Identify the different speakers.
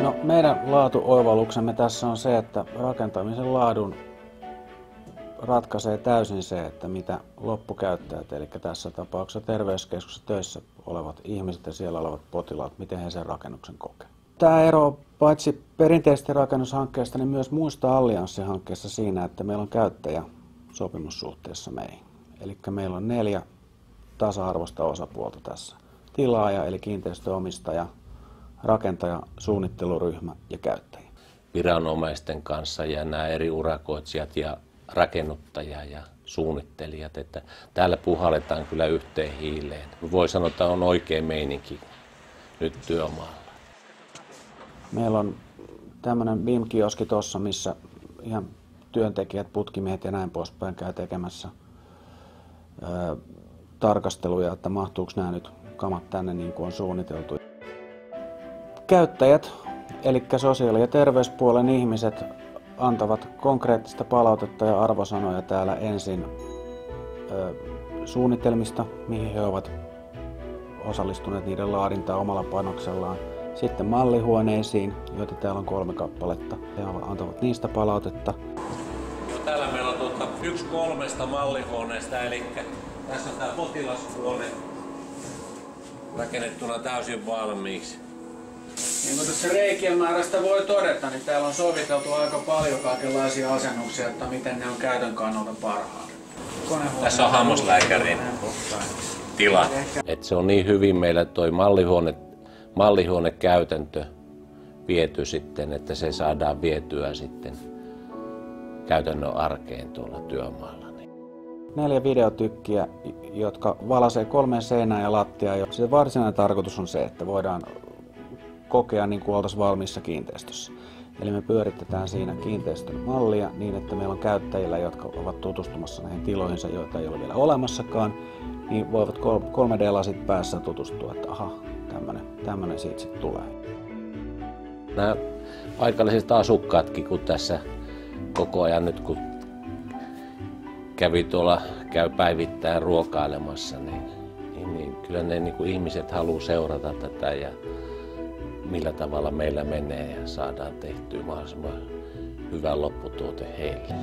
Speaker 1: No, meidän laatuoivalluksemme tässä on se, että rakentamisen laadun ratkaisee täysin se, että mitä loppukäyttäjät, eli tässä tapauksessa terveyskeskuksessa töissä olevat ihmiset ja siellä olevat potilaat, miten he sen rakennuksen kokee. Tämä ero paitsi perinteisesti rakennushankkeesta, niin myös muista allianssihankkeista siinä, että meillä on käyttäjä sopimussuhteessa meihin. Eli meillä on 4 tasa-arvoista osapuolta tässä. Tilaaja eli kiinteistöomistaja, rakentaja, suunnitteluryhmä ja käyttäjä.
Speaker 2: Viranomaisten kanssa ja nämä eri urakoitsijat ja rakennuttaja ja suunnittelijat, että täällä puhalletaan kyllä yhteen hiileen. Voi sanoa, että on oikein meininki nyt työmaalla.
Speaker 1: Meillä on tämmöinen BIM-kioski tuossa, missä ihan työntekijät, putkimiehet ja näin poispäin käy tekemässä tarkasteluja, että mahtuuko nämä nyt kamat tänne niin kuin on suunniteltu. Käyttäjät, eli sosiaali- ja terveyspuolen ihmiset, antavat konkreettista palautetta ja arvosanoja täällä ensin suunnitelmista, mihin he ovat osallistuneet niiden laadintaan omalla panoksellaan. Sitten mallihuoneisiin, joita täällä on 3 kappaletta. He antavat niistä palautetta.
Speaker 2: No, täällä meillä on 1 3 mallihuoneesta, eli tässä on tämä potilashuone rakennettuna täysin valmiiksi.
Speaker 1: Niin kuin tässä reikien määrästä voi todeta, niin täällä on soviteltu aika paljon kaikenlaisia asennuksia, että miten ne on käytön kannalta parhaat.
Speaker 2: Tässä on hammaslääkärin tila. Et se on niin hyvin meillä toi mallihuonekäytäntö viety sitten, että se saadaan vietyä sitten käytännön arkeen tuolla työmaalla.
Speaker 1: 4 videotykkiä, jotka valaisee 3 seinää ja lattiaa. Se varsinainen tarkoitus on se, että voidaan kokea niin kuin oltaisiin valmiissa kiinteistössä. Eli me pyöritetään siinä kiinteistön mallia niin, että meillä on käyttäjillä, jotka ovat tutustumassa näihin tiloihinsa, joita ei ole vielä olemassakaan, niin voivat 3D-lasit päässä tutustua, että aha, tämmöinen siitä sitten tulee.
Speaker 2: Nämä paikalliset asukkaatkin, kun tässä koko ajan nyt kun käy päivittäin ruokailemassa, niin kyllä ne niin kuin ihmiset haluaa seurata tätä ja millä tavalla meillä menee ja saadaan tehtyä mahdollisimman hyvä lopputuote heille.